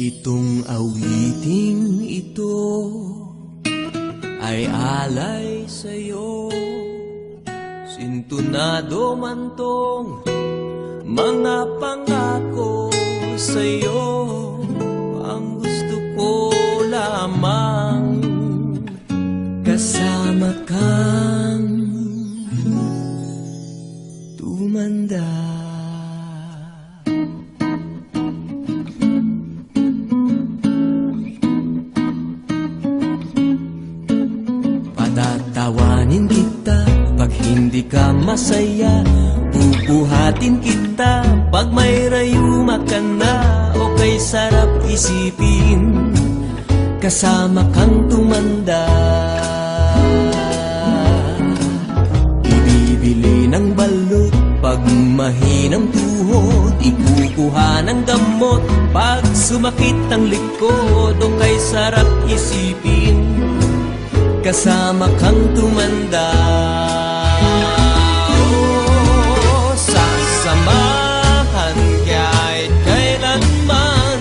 Itong awiting ito ay alay sa'yo. Sintunado man tong mga pangako sa'yo. Ang gusto ko lamang kasama kang tumanda. Patatawanin kita pag hindi ka masaya. Bubuhatin kita pag may rayuma ka na. O kay sarap isipin kasama kang tumanda. Ibibili ng balot pag mahinang tuhod. Ikukuha ng gamot pag sumakit ang likod. O kay sarap isipin kasama kang tumanda. Oh, sasamahan kahit kailanman.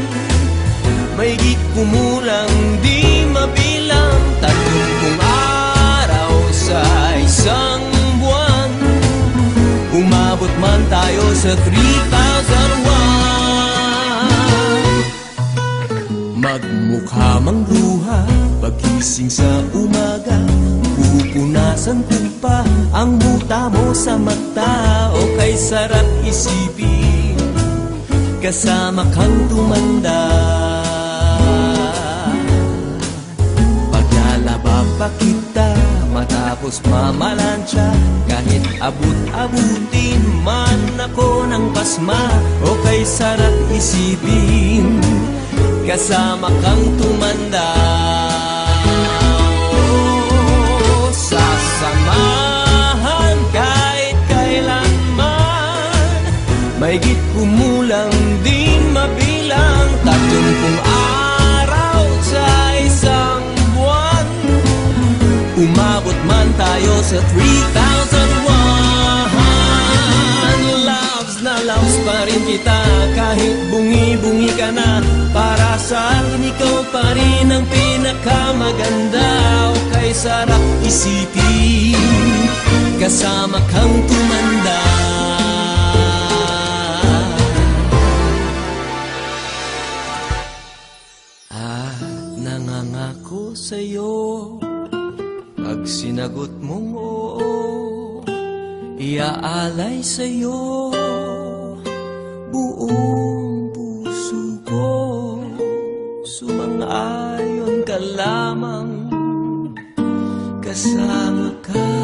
Maigit kumulang di mabilang 30 araw sa isang buwan. Umabot man tayo sa 3,001. Magmukha mang luha pagising sa umaga. Pupunasan ko pa ang muta mo sa mata. O kay sarap isipin kasama kang tumanda. Paglalaba pa kita matapos mamalansya. Kahit abut-abutin man ako ng pasma. O kay sarap isipin kasama kang tumanda. Oh, sasamahan kahit kailanman. Maigit kumulang di mabilang 30 araw sa isang buwan. Umabot man tayo sa 3,001. Loves na loves pa rin kita kahit bungi-bungi ka na. Para sa akin ikaw pa rin ang pinakamaganda. O kay sarap isipin kasama kang tumanda. Nangangako sa'yo pag sinagot mong oo, iaalay sa'yo buong puso ko. Sumang-ayon ka lamang kasama ka.